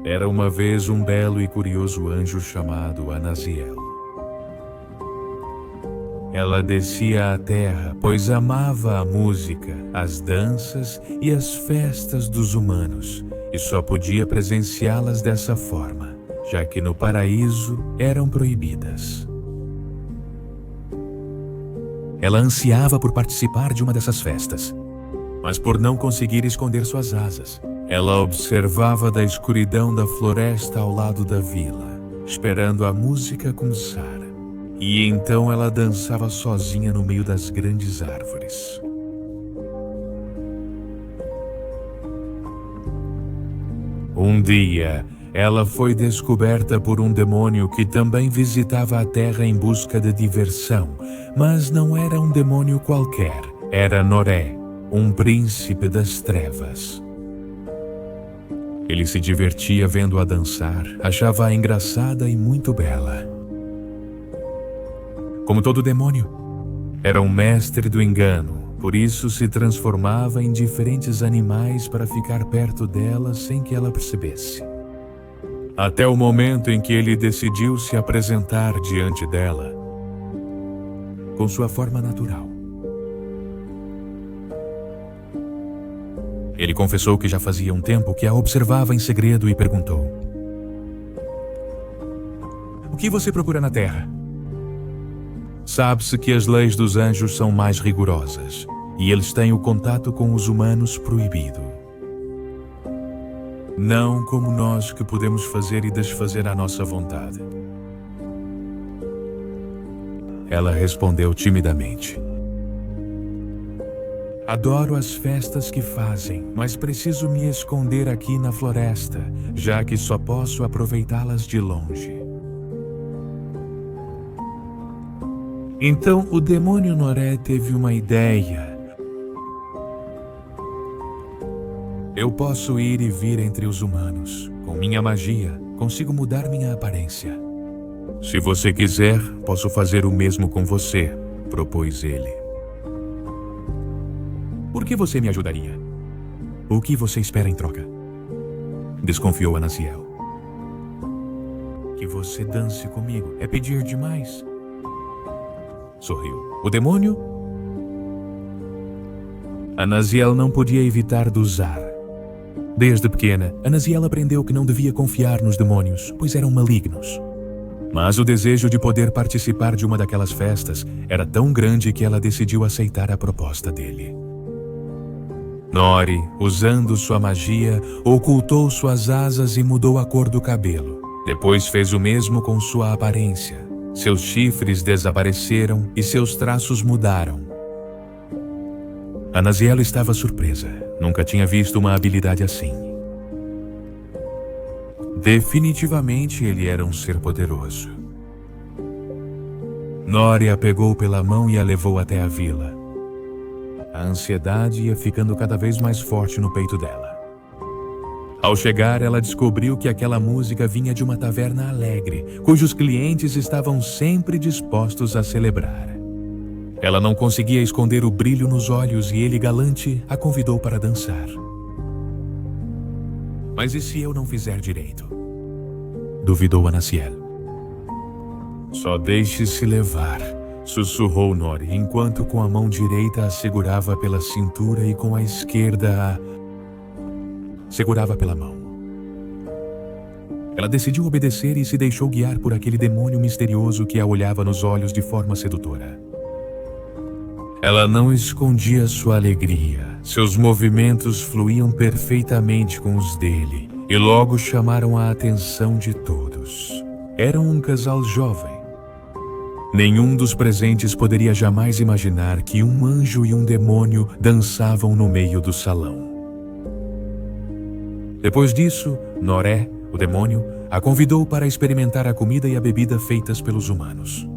Era uma vez um belo e curioso anjo chamado Anaziel. Ela descia à terra, pois amava a música, as danças e as festas dos humanos, e só podia presenciá-las dessa forma, já que no paraíso eram proibidas. Ela ansiava por participar de uma dessas festas, mas por não conseguir esconder suas asas, ela observava da escuridão da floresta ao lado da vila, esperando a música começar. E então ela dançava sozinha no meio das grandes árvores. Um dia, ela foi descoberta por um demônio que também visitava a terra em busca de diversão, mas não era um demônio qualquer, era Noré, um príncipe das trevas. Ele se divertia vendo-a dançar, achava-a engraçada e muito bela. Como todo demônio, era um mestre do engano, por isso se transformava em diferentes animais para ficar perto dela sem que ela percebesse. Até o momento em que ele decidiu se apresentar diante dela, com sua forma natural. Ele confessou que já fazia um tempo que a observava em segredo e perguntou: "O que você procura na Terra?" Sabe-se que as leis dos anjos são mais rigorosas, e eles têm o contato com os humanos proibido. Não como nós que podemos fazer e desfazer à nossa vontade. Ela respondeu timidamente: "Adoro as festas que fazem, mas preciso me esconder aqui na floresta, já que só posso aproveitá-las de longe." Então o demônio Noré teve uma ideia. "Eu posso ir e vir entre os humanos. Com minha magia, consigo mudar minha aparência. Se você quiser, posso fazer o mesmo com você", propôs ele. "Por que você me ajudaria? O que você espera em troca?" desconfiou Anaziel. "Que você dance comigo é pedir demais?" sorriu o demônio. Anaziel não podia evitar dosar. Desde pequena, Anaziel aprendeu que não devia confiar nos demônios, pois eram malignos. Mas o desejo de poder participar de uma daquelas festas era tão grande que ela decidiu aceitar a proposta dele. Nori, usando sua magia, ocultou suas asas e mudou a cor do cabelo. Depois fez o mesmo com sua aparência. Seus chifres desapareceram e seus traços mudaram. Anaziel estava surpresa. Nunca tinha visto uma habilidade assim. Definitivamente ele era um ser poderoso. Nori a pegou pela mão e a levou até a vila. A ansiedade ia ficando cada vez mais forte no peito dela. Ao chegar, ela descobriu que aquela música vinha de uma taverna alegre, cujos clientes estavam sempre dispostos a celebrar. Ela não conseguia esconder o brilho nos olhos e ele, galante, a convidou para dançar. "Mas e se eu não fizer direito?" duvidou Anaziel. "Só deixe-se levar", sussurrou Nori, enquanto com a mão direita a segurava pela cintura e com a esquerda a segurava pela mão. Ela decidiu obedecer e se deixou guiar por aquele demônio misterioso que a olhava nos olhos de forma sedutora. Ela não escondia sua alegria. Seus movimentos fluíam perfeitamente com os dele e logo chamaram a atenção de todos. Eram um casal jovem. Nenhum dos presentes poderia jamais imaginar que um anjo e um demônio dançavam no meio do salão. Depois disso, Noré, o demônio, a convidou para experimentar a comida e a bebida feitas pelos humanos.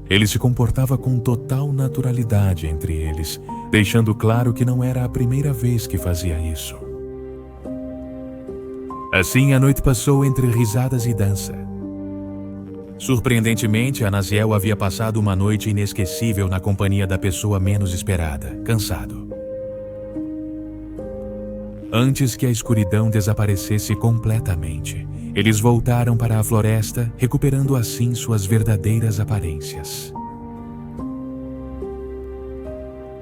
Ele se comportava com total naturalidade entre eles, deixando claro que não era a primeira vez que fazia isso. Assim, a noite passou entre risadas e dança. Surpreendentemente, Anaziel havia passado uma noite inesquecível na companhia da pessoa menos esperada, cansado. Antes que a escuridão desaparecesse completamente, eles voltaram para a floresta, recuperando assim suas verdadeiras aparências.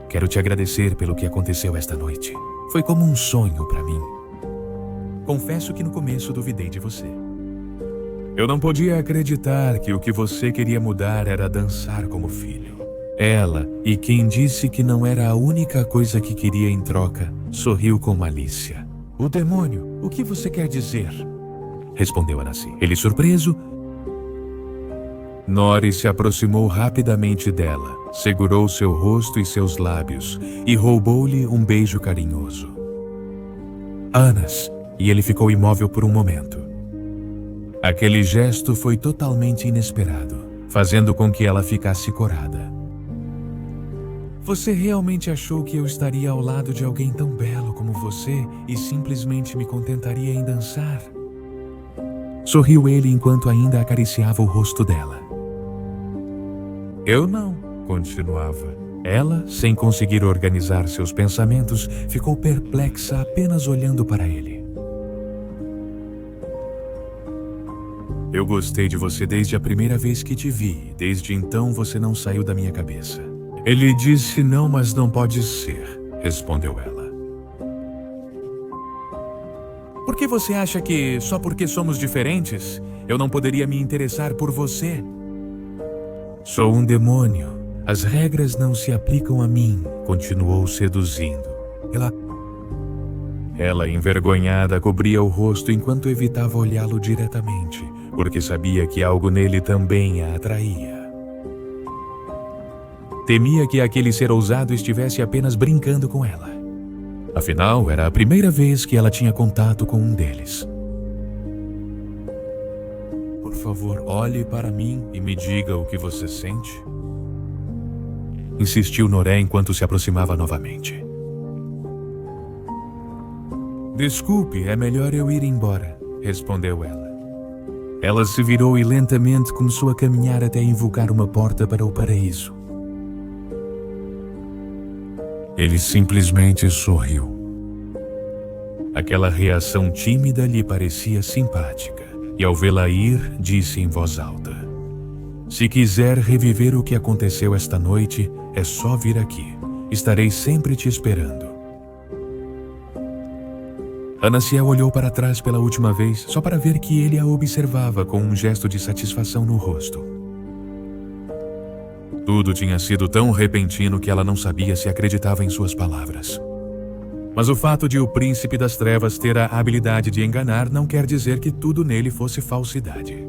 Quero te agradecer pelo que aconteceu esta noite. Foi como um sonho para mim. Confesso que no começo duvidei de você. Eu não podia acreditar que o que você queria mudar era dançar como filho. Ela, e quem disse que não era a única coisa que queria em troca, sorriu com malícia. O demônio, o que você quer dizer? Respondeu Anansi. Ele, surpreso, Nori se aproximou rapidamente dela, segurou seu rosto e seus lábios e roubou-lhe um beijo carinhoso. Anas, e ele ficou imóvel por um momento. Aquele gesto foi totalmente inesperado, fazendo com que ela ficasse corada. Você realmente achou que eu estaria ao lado de alguém tão belo como você e simplesmente me contentaria em dançar? Sorriu ele enquanto ainda acariciava o rosto dela. Eu não, continuava. Ela, sem conseguir organizar seus pensamentos, ficou perplexa apenas olhando para ele. Eu gostei de você desde a primeira vez que te vi. Desde então você não saiu da minha cabeça. Ele disse não, mas não pode ser, respondeu ela. Por que você acha que, só porque somos diferentes, eu não poderia me interessar por você? Sou um demônio. As regras não se aplicam a mim, continuou seduzindo. Ela, envergonhada, cobria o rosto enquanto evitava olhá-lo diretamente, porque sabia que algo nele também a atraía. Temia que aquele ser ousado estivesse apenas brincando com ela. Afinal, era a primeira vez que ela tinha contato com um deles. Por favor, olhe para mim e me diga o que você sente. Insistiu Noré enquanto se aproximava novamente. Desculpe, é melhor eu ir embora, respondeu ela. Ela se virou e lentamente começou a caminhar até invocar uma porta para o paraíso. Ele simplesmente sorriu. Aquela reação tímida lhe parecia simpática, e ao vê-la ir, disse em voz alta: Se quiser reviver o que aconteceu esta noite, é só vir aqui. Estarei sempre te esperando. Anaciel olhou para trás pela última vez, só para ver que ele a observava com um gesto de satisfação no rosto. Tudo tinha sido tão repentino que ela não sabia se acreditava em suas palavras. Mas o fato de o príncipe das trevas ter a habilidade de enganar não quer dizer que tudo nele fosse falsidade.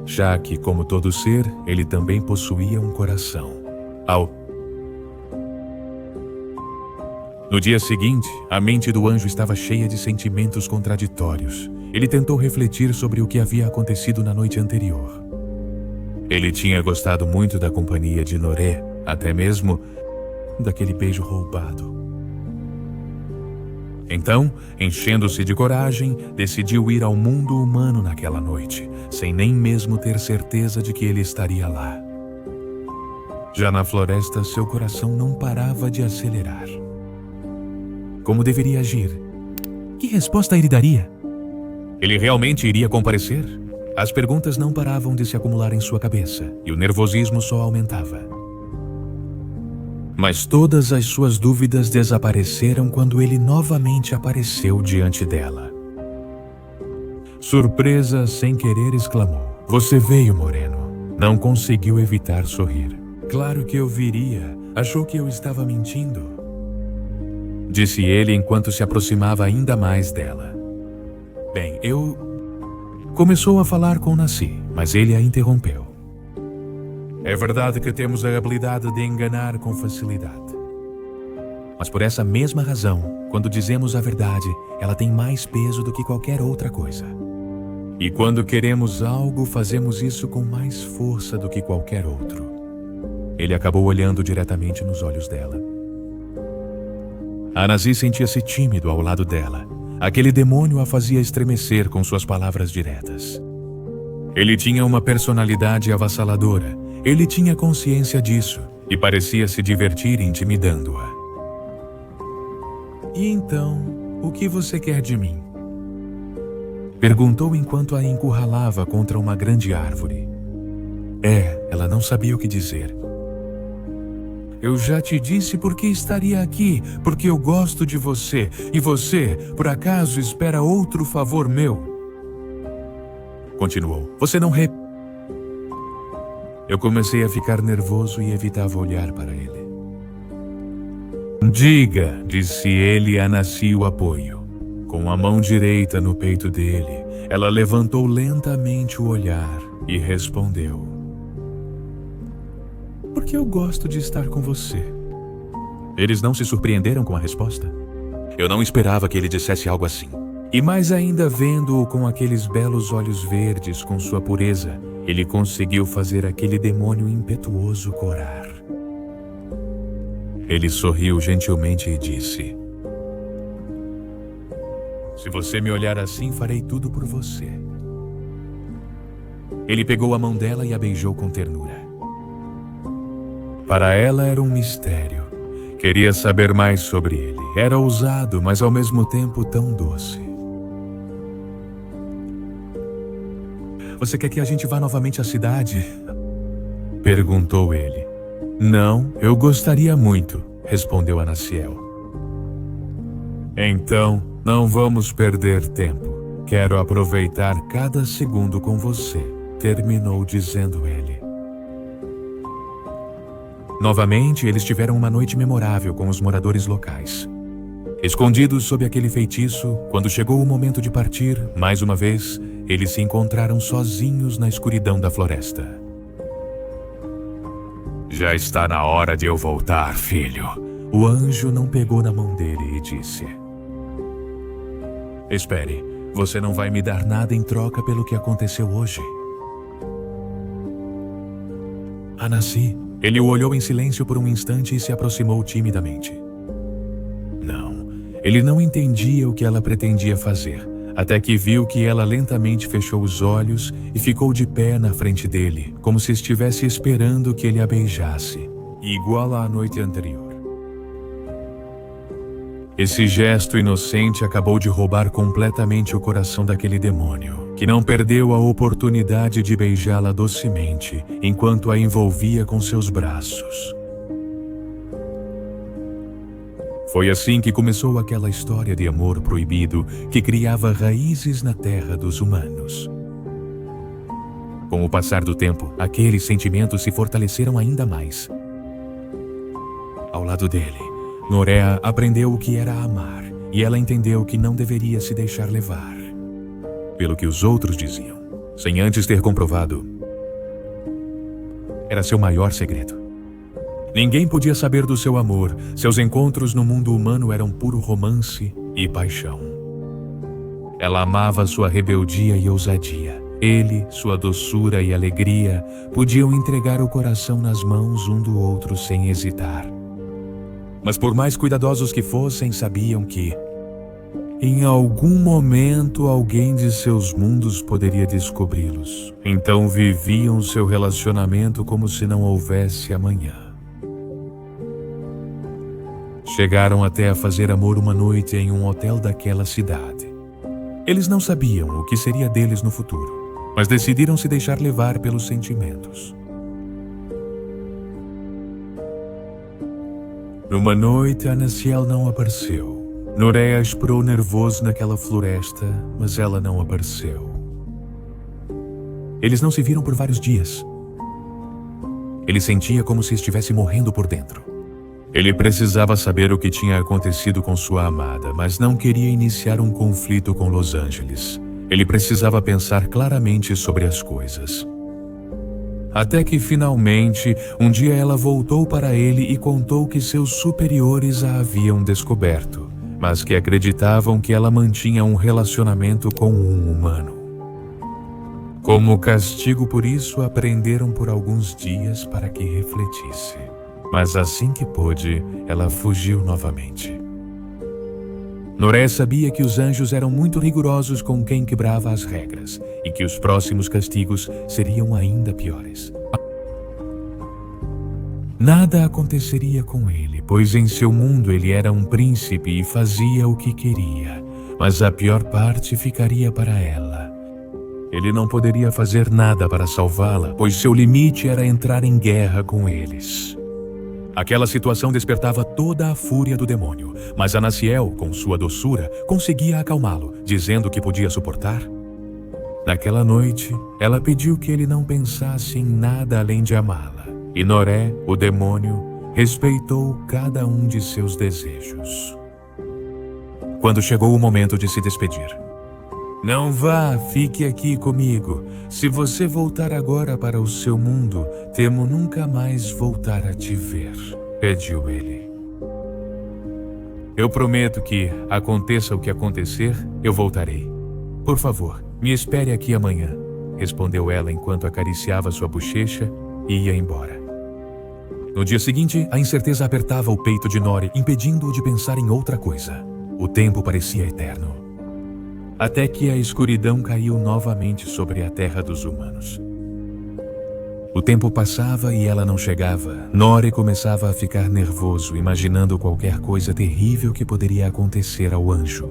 Já que, como todo ser, ele também possuía um coração. No dia seguinte, a mente do anjo estava cheia de sentimentos contraditórios. Ele tentou refletir sobre o que havia acontecido na noite anterior. Ele tinha gostado muito da companhia de Noré, até mesmo daquele beijo roubado. Então, enchendo-se de coragem, decidiu ir ao mundo humano naquela noite, sem nem mesmo ter certeza de que ele estaria lá. Já na floresta, seu coração não parava de acelerar. Como deveria agir? Que resposta ele daria? Ele realmente iria comparecer? As perguntas não paravam de se acumular em sua cabeça, e o nervosismo só aumentava. Mas todas as suas dúvidas desapareceram quando ele novamente apareceu diante dela. Surpresa, sem querer, exclamou: Você veio, Moreno. Não conseguiu evitar sorrir. Claro que eu viria. Achou que eu estava mentindo? Disse ele enquanto se aproximava ainda mais dela. Bem, Começou a falar com Nassi, mas ele a interrompeu. É verdade que temos a habilidade de enganar com facilidade. Mas por essa mesma razão, quando dizemos a verdade, ela tem mais peso do que qualquer outra coisa. E quando queremos algo, fazemos isso com mais força do que qualquer outro. Ele acabou olhando diretamente nos olhos dela. Anasi sentia-se tímido ao lado dela. Aquele demônio a fazia estremecer com suas palavras diretas. Ele tinha uma personalidade avassaladora. Ele tinha consciência disso e parecia se divertir intimidando-a. E então, o que você quer de mim? Perguntou enquanto a encurralava contra uma grande árvore. Ela não sabia o que dizer. Eu já te disse por que estaria aqui, porque eu gosto de você, e você, por acaso, espera outro favor meu? Continuou. Você não Eu comecei a ficar nervoso e evitava olhar para ele. Diga, disse ele a Nasci o apoio. Com a mão direita no peito dele, ela levantou lentamente o olhar e respondeu. Porque eu gosto de estar com você. Eles não se surpreenderam com a resposta? Eu não esperava que ele dissesse algo assim. E mais ainda vendo-o com aqueles belos olhos verdes com sua pureza, ele conseguiu fazer aquele demônio impetuoso corar. Ele sorriu gentilmente e disse: Se você me olhar assim, farei tudo por você. Ele pegou a mão dela e a beijou com ternura. Para ela era um mistério. Queria saber mais sobre ele. Era ousado, mas ao mesmo tempo tão doce. Você quer que a gente vá novamente à cidade? Perguntou ele. Não, eu gostaria muito, respondeu Anaciel. Então, não vamos perder tempo. Quero aproveitar cada segundo com você, terminou dizendo ele. Novamente, eles tiveram uma noite memorável com os moradores locais. Escondidos sob aquele feitiço, quando chegou o momento de partir, mais uma vez, eles se encontraram sozinhos na escuridão da floresta. Já está na hora de eu voltar, filho. O anjo não pegou na mão dele e disse: Espere, você não vai me dar nada em troca pelo que aconteceu hoje? Nasci. Ele o olhou em silêncio por um instante e se aproximou timidamente. Não, ele não entendia o que ela pretendia fazer, até que viu que ela lentamente fechou os olhos e ficou de pé na frente dele, como se estivesse esperando que ele a beijasse, igual à noite anterior. Esse gesto inocente acabou de roubar completamente o coração daquele demônio, que não perdeu a oportunidade de beijá-la docemente, enquanto a envolvia com seus braços. Foi assim que começou aquela história de amor proibido que criava raízes na terra dos humanos. Com o passar do tempo, aqueles sentimentos se fortaleceram ainda mais. Ao lado dele, Norea aprendeu o que era amar, e ela entendeu que não deveria se deixar levar pelo que os outros diziam, sem antes ter comprovado. Era seu maior segredo. Ninguém podia saber do seu amor. Seus encontros no mundo humano eram puro romance e paixão. Ela amava sua rebeldia e ousadia. Ele, sua doçura e alegria, podiam entregar o coração nas mãos um do outro sem hesitar. Mas por mais cuidadosos que fossem, sabiam que, em algum momento, alguém de seus mundos poderia descobri-los. Então viviam seu relacionamento como se não houvesse amanhã. Chegaram até a fazer amor uma noite em um hotel daquela cidade. Eles não sabiam o que seria deles no futuro, mas decidiram se deixar levar pelos sentimentos. Numa noite, Anaciel não apareceu. Norea esperou nervoso naquela floresta, mas ela não apareceu. Eles não se viram por vários dias. Ele sentia como se estivesse morrendo por dentro. Ele precisava saber o que tinha acontecido com sua amada, mas não queria iniciar um conflito com Los Angeles. Ele precisava pensar claramente sobre as coisas. Até que, finalmente, um dia ela voltou para ele e contou que seus superiores a haviam descoberto, mas que acreditavam que ela mantinha um relacionamento com um humano. Como castigo por isso, a prenderam por alguns dias para que refletisse. Mas assim que pôde, ela fugiu novamente. Norea sabia que os anjos eram muito rigorosos com quem quebrava as regras e que os próximos castigos seriam ainda piores. Nada aconteceria com ele, pois em seu mundo ele era um príncipe e fazia o que queria, mas a pior parte ficaria para ela. Ele não poderia fazer nada para salvá-la, pois seu limite era entrar em guerra com eles. Aquela situação despertava toda a fúria do demônio, mas Anassiel, com sua doçura, conseguia acalmá-lo, dizendo que podia suportar. Naquela noite, ela pediu que ele não pensasse em nada além de amá-la, e Noré, o demônio, respeitou cada um de seus desejos. Quando chegou o momento de se despedir: "Não vá, fique aqui comigo. Se você voltar agora para o seu mundo, temo nunca mais voltar a te ver", pediu ele. "Eu prometo que, aconteça o que acontecer, eu voltarei. Por favor, me espere aqui amanhã", respondeu ela enquanto acariciava sua bochecha e ia embora. No dia seguinte, a incerteza apertava o peito de Nori, impedindo-o de pensar em outra coisa. O tempo parecia eterno. Até que a escuridão caiu novamente sobre a terra dos humanos. O tempo passava e ela não chegava. Nori começava a ficar nervoso, imaginando qualquer coisa terrível que poderia acontecer ao anjo.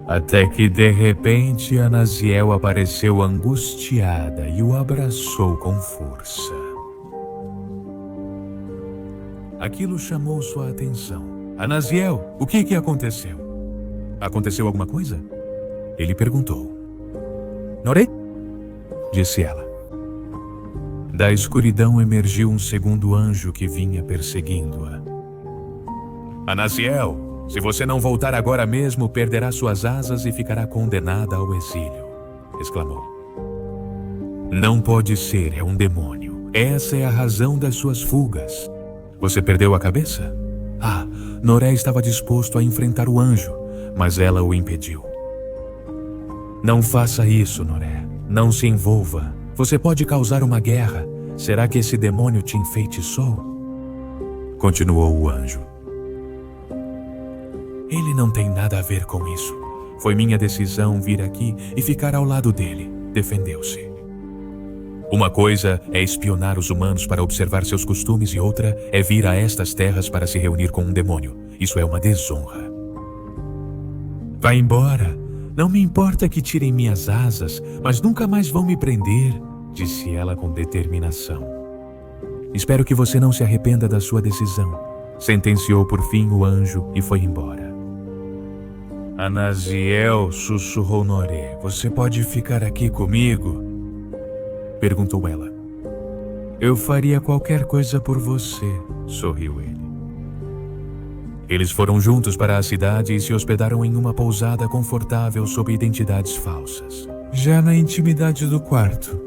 Até que, de repente, Anaziel apareceu angustiada e o abraçou com força. Aquilo chamou sua atenção. "Anaziel, o que aconteceu? Aconteceu alguma coisa?" ele perguntou. "Noré?", disse ela. Da escuridão emergiu um segundo anjo que vinha perseguindo-a. "Anaziel, se você não voltar agora mesmo, perderá suas asas e ficará condenada ao exílio", exclamou. "Não pode ser, é um demônio. Essa é a razão das suas fugas. Você perdeu a cabeça?" Noré estava disposto a enfrentar o anjo, mas ela o impediu. "Não faça isso, Noré. Não se envolva. Você pode causar uma guerra. Será que esse demônio te enfeitiçou?" continuou o anjo. "Ele não tem nada a ver com isso. Foi minha decisão vir aqui e ficar ao lado dele", defendeu-se. "Uma coisa é espionar os humanos para observar seus costumes e outra é vir a estas terras para se reunir com um demônio. Isso é uma desonra." "Vá embora. Não me importa que tirem minhas asas, mas nunca mais vão me prender", disse ela com determinação. "Espero que você não se arrependa da sua decisão", sentenciou por fim o anjo e foi embora. "Anaziel", sussurrou Noré, "você pode ficar aqui comigo?" perguntou ela. "Eu faria qualquer coisa por você", sorriu ele. Eles foram juntos para a cidade e se hospedaram em uma pousada confortável sob identidades falsas. Já na intimidade do quarto: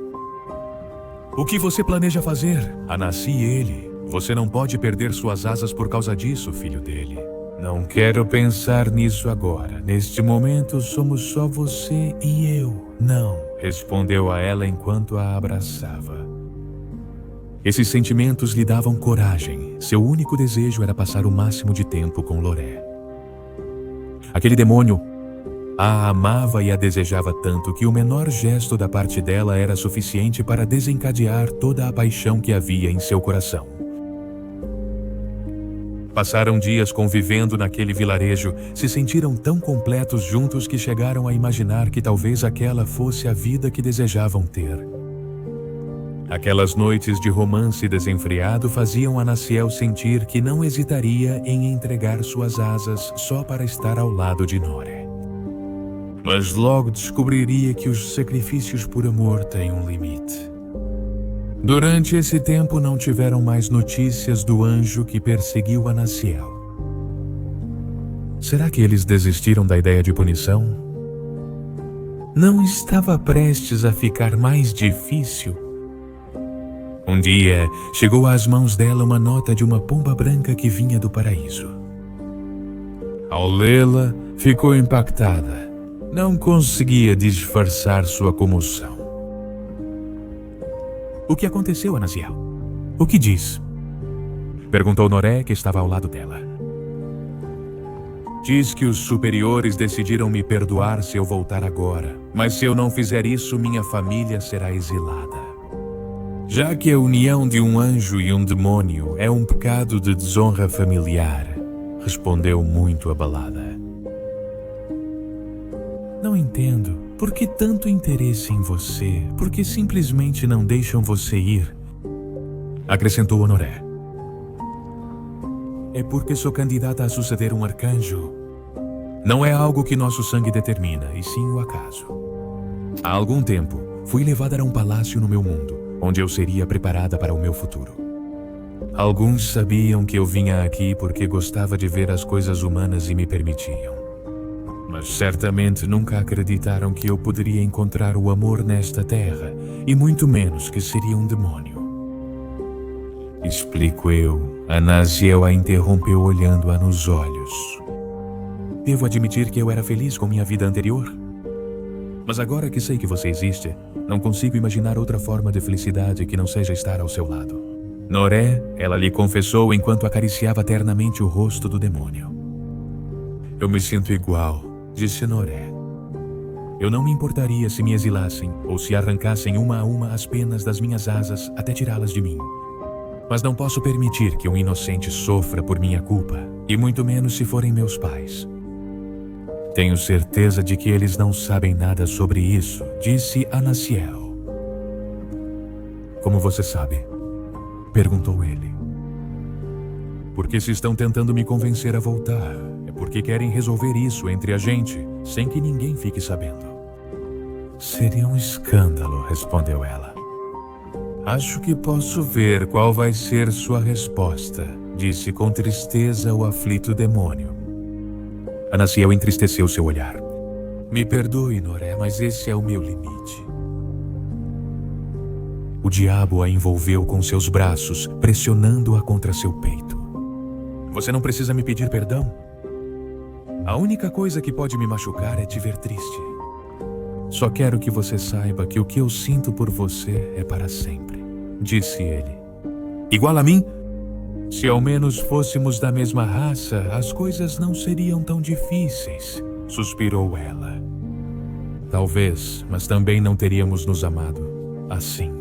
"O que você planeja fazer?", Anassi ele. "Você não pode perder suas asas por causa disso, filho dele." "Não quero pensar nisso agora. Neste momento somos só você e eu." "Não", respondeu a ela enquanto a abraçava. Esses sentimentos lhe davam coragem. Seu único desejo era passar o máximo de tempo com Loré. Aquele demônio a amava e a desejava tanto que o menor gesto da parte dela era suficiente para desencadear toda a paixão que havia em seu coração. Passaram dias convivendo naquele vilarejo, se sentiram tão completos juntos que chegaram a imaginar que talvez aquela fosse a vida que desejavam ter. Aquelas noites de romance desenfreado faziam Anassiel sentir que não hesitaria em entregar suas asas só para estar ao lado de Noré. Mas logo descobriria que os sacrifícios por amor têm um limite. Durante esse tempo não tiveram mais notícias do anjo que perseguiu Anassiel. Será que eles desistiram da ideia de punição? Não estava prestes a ficar mais difícil? Um dia, chegou às mãos dela uma nota de uma pomba branca que vinha do paraíso. Ao lê-la, ficou impactada. Não conseguia disfarçar sua comoção. "O que aconteceu, Anaziel? O que diz?" perguntou Noré, que estava ao lado dela. "Diz que os superiores decidiram me perdoar se eu voltar agora, mas se eu não fizer isso, minha família será exilada." Já que a união de um anjo e um demônio é um pecado de desonra familiar, respondeu muito abalada. Não entendo. Por que tanto interesse em você? Por que simplesmente não deixam você ir? Acrescentou Honoré. É porque sou candidata a suceder um arcanjo. Não é algo que nosso sangue determina, e sim o acaso. Há algum tempo, fui levada a um palácio no meu mundo, onde eu seria preparada para o meu futuro. Alguns sabiam que eu vinha aqui porque gostava de ver as coisas humanas e me permitiam. Mas certamente nunca acreditaram que eu poderia encontrar o amor nesta terra, e muito menos que seria um demônio. Explico eu. Anaziel a interrompeu olhando-a nos olhos. Devo admitir que eu era feliz com minha vida anterior? Mas agora que sei que você existe, não consigo imaginar outra forma de felicidade que não seja estar ao seu lado. Noré, ela lhe confessou enquanto acariciava ternamente o rosto do demônio. Eu me sinto igual, disse Noré. Eu não me importaria se me exilassem ou se arrancassem uma a uma as penas das minhas asas até tirá-las de mim. Mas não posso permitir que um inocente sofra por minha culpa, e muito menos se forem meus pais. Tenho certeza de que eles não sabem nada sobre isso, disse Anaziel. Como você sabe? Perguntou ele. Porque se estão tentando me convencer a voltar, é porque querem resolver isso entre a gente, sem que ninguém fique sabendo. Seria um escândalo, respondeu ela. Acho que posso ver qual vai ser sua resposta, disse com tristeza o aflito demônio. Anaziel entristeceu seu olhar. Me perdoe, Noré, mas esse é o meu limite. O diabo a envolveu com seus braços, pressionando-a contra seu peito. Você não precisa me pedir perdão? A única coisa que pode me machucar é te ver triste. Só quero que você saiba que o que eu sinto por você é para sempre, disse ele. Igual a mim? Se ao menos fôssemos da mesma raça, as coisas não seriam tão difíceis, suspirou ela. Talvez, mas também não teríamos nos amado assim.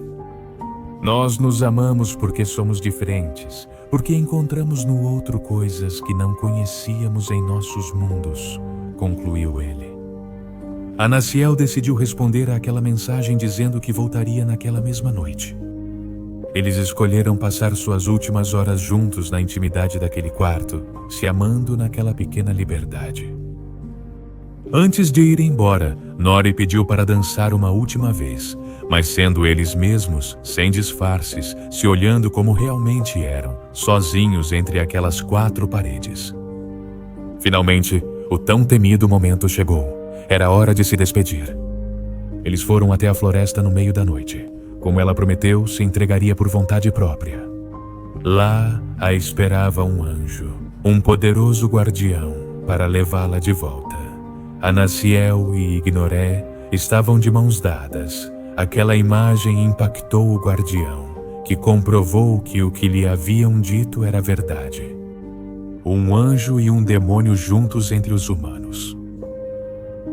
Nós nos amamos porque somos diferentes, porque encontramos no outro coisas que não conhecíamos em nossos mundos, concluiu ele. Anaziel decidiu responder àquela mensagem dizendo que voltaria naquela mesma noite. Eles escolheram passar suas últimas horas juntos na intimidade daquele quarto, se amando naquela pequena liberdade. Antes de ir embora, Nori pediu para dançar uma última vez, mas sendo eles mesmos, sem disfarces, se olhando como realmente eram, sozinhos entre aquelas 4 paredes. Finalmente, o tão temido momento chegou. Era hora de se despedir. Eles foram até a floresta no meio da noite. Como ela prometeu, se entregaria por vontade própria. Lá a esperava um anjo, um poderoso guardião, para levá-la de volta. Anaziel e Ignoré estavam de mãos dadas. Aquela imagem impactou o guardião, que comprovou que o que lhe haviam dito era verdade. Um anjo e um demônio juntos entre os humanos.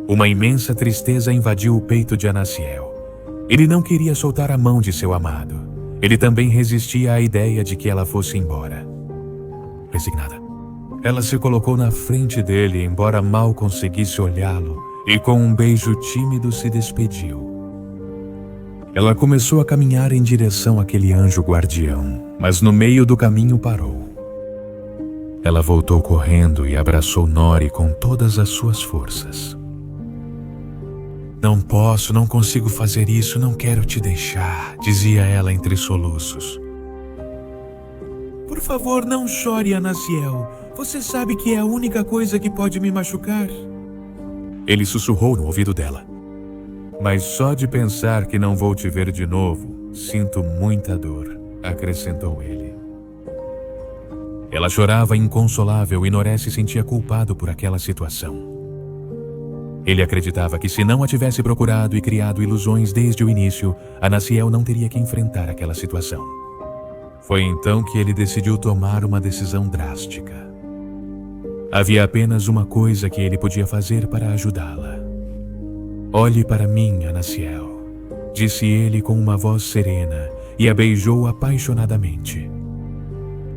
Uma imensa tristeza invadiu o peito de Anaziel. Ele não queria soltar a mão de seu amado. Ele também resistia à ideia de que ela fosse embora. Resignada, ela se colocou na frente dele, embora mal conseguisse olhá-lo, e com um beijo tímido se despediu. Ela começou a caminhar em direção àquele anjo guardião, mas no meio do caminho parou. Ela voltou correndo e abraçou Nori com todas as suas forças. Não posso, não consigo fazer isso, não quero te deixar, dizia ela entre soluços. Por favor, não chore, Anaziel. Você sabe que é a única coisa que pode me machucar. Ele sussurrou no ouvido dela. Mas só de pensar que não vou te ver de novo, sinto muita dor, acrescentou ele. Ela chorava inconsolável e Noré se sentia culpado por aquela situação. Ele acreditava que se não a tivesse procurado e criado ilusões desde o início, Anaziel não teria que enfrentar aquela situação. Foi então que ele decidiu tomar uma decisão drástica. Havia apenas uma coisa que ele podia fazer para ajudá-la. Olhe para mim, Anaziel, disse ele com uma voz serena, e a beijou apaixonadamente.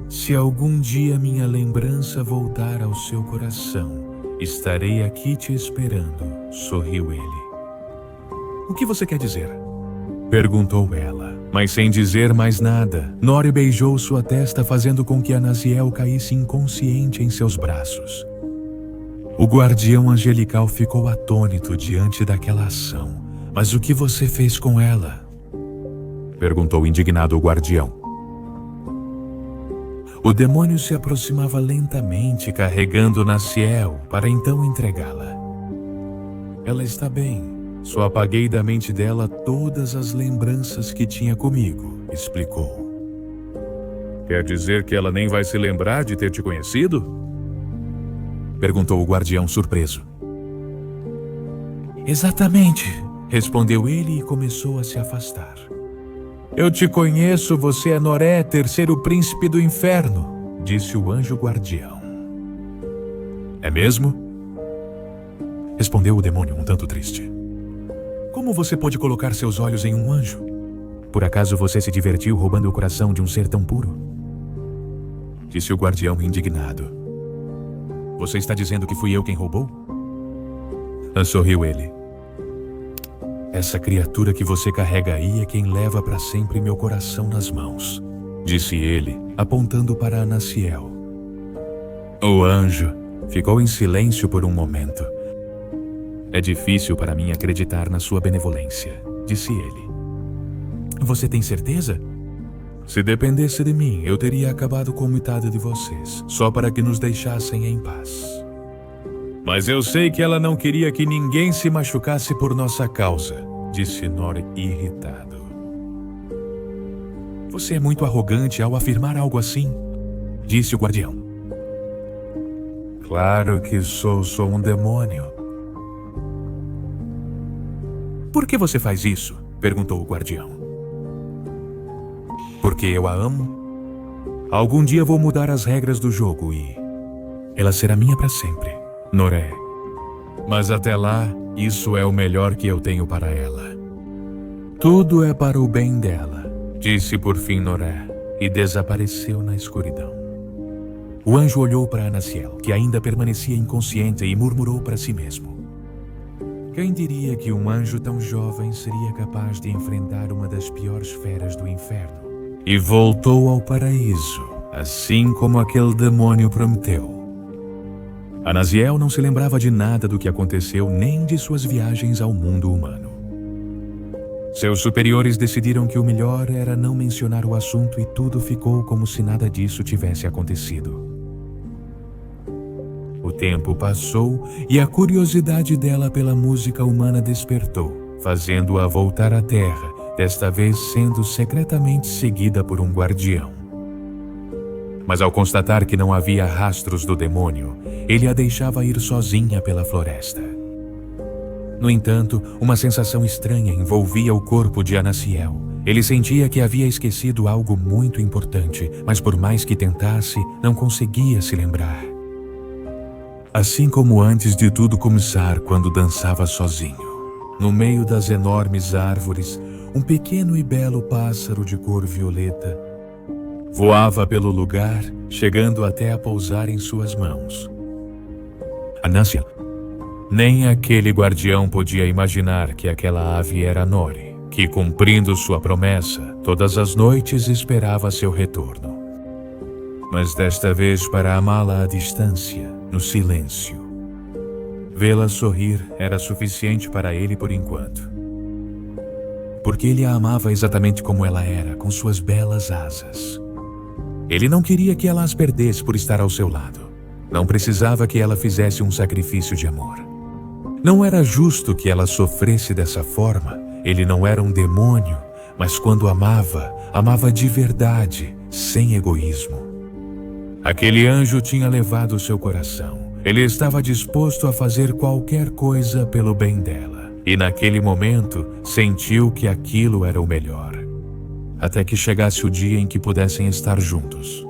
Se algum dia minha lembrança voltar ao seu coração, estarei aqui te esperando, sorriu ele. O que você quer dizer? Perguntou ela, mas sem dizer mais nada, Nori beijou sua testa, fazendo com que Anaziel caísse inconsciente em seus braços. O guardião angelical ficou atônito diante daquela ação. Mas o que você fez com ela? Perguntou indignado o guardião. O demônio se aproximava lentamente, carregando Naciel para então entregá-la. Ela está bem. Só apaguei da mente dela todas as lembranças que tinha comigo, explicou. Quer dizer que ela nem vai se lembrar de ter te conhecido? Perguntou o guardião surpreso. Exatamente, respondeu ele e começou a se afastar. Eu te conheço, você é Noré, terceiro príncipe do inferno, disse o anjo guardião. É mesmo? Respondeu o demônio um tanto triste. Como você pode colocar seus olhos em um anjo? Por acaso você se divertiu roubando o coração de um ser tão puro? Disse o guardião indignado. Você está dizendo que fui eu quem roubou? Sorriu ele. Essa criatura que você carrega aí é quem leva para sempre meu coração nas mãos, disse ele, apontando para Anaciel. O anjo ficou em silêncio por um momento. É difícil para mim acreditar na sua benevolência, disse ele. Você tem certeza? Se dependesse de mim, eu teria acabado com metade de vocês, só para que nos deixassem em paz. Mas eu sei que ela não queria que ninguém se machucasse por nossa causa, disse Nori irritado. Você é muito arrogante ao afirmar algo assim, disse o guardião. Claro que sou um demônio. Por que você faz isso? Perguntou o guardião. Porque eu a amo? Algum dia vou mudar as regras do jogo e ela será minha para sempre, Noré. Mas até lá, isso é o melhor que eu tenho para ela. Tudo é para o bem dela, disse por fim Noré, e desapareceu na escuridão. O anjo olhou para Anaciel, que ainda permanecia inconsciente, e murmurou para si mesmo. Quem diria que um anjo tão jovem seria capaz de enfrentar uma das piores feras do inferno? E voltou ao paraíso, assim como aquele demônio prometeu. Anaziel não se lembrava de nada do que aconteceu, nem de suas viagens ao mundo humano. Seus superiores decidiram que o melhor era não mencionar o assunto e tudo ficou como se nada disso tivesse acontecido. O tempo passou e a curiosidade dela pela música humana despertou, fazendo-a voltar à Terra, desta vez sendo secretamente seguida por um guardião. Mas ao constatar que não havia rastros do demônio, ele a deixava ir sozinha pela floresta. No entanto, uma sensação estranha envolvia o corpo de Anaciel. Ele sentia que havia esquecido algo muito importante, mas por mais que tentasse, não conseguia se lembrar. Assim como antes de tudo começar, quando dançava sozinho. No meio das enormes árvores, um pequeno e belo pássaro de cor violeta voava pelo lugar, chegando até a pousar em suas mãos. Anaciel, nem aquele guardião podia imaginar que aquela ave era Nori, que, cumprindo sua promessa, todas as noites esperava seu retorno. Mas desta vez para amá-la à distância, no silêncio. Vê-la sorrir era suficiente para ele por enquanto. Porque ele a amava exatamente como ela era, com suas belas asas. Ele não queria que ela as perdesse por estar ao seu lado. Não precisava que ela fizesse um sacrifício de amor. Não era justo que ela sofresse dessa forma. Ele não era um demônio, mas quando amava, amava de verdade, sem egoísmo. Aquele anjo tinha levado seu coração. Ele estava disposto a fazer qualquer coisa pelo bem dela. E naquele momento, sentiu que aquilo era o melhor. Até que chegasse o dia em que pudessem estar juntos.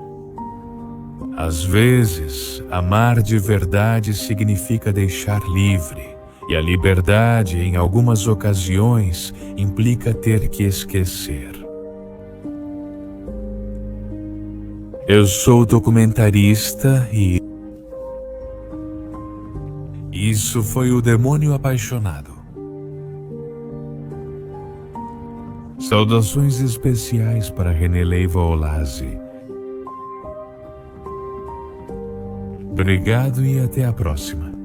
Às vezes, amar de verdade significa deixar livre. E a liberdade, em algumas ocasiões, implica ter que esquecer. Eu sou documentarista e... Isso foi o Demônio Apaixonado. Saudações especiais para René Leiva Olazzi. Obrigado e até a próxima.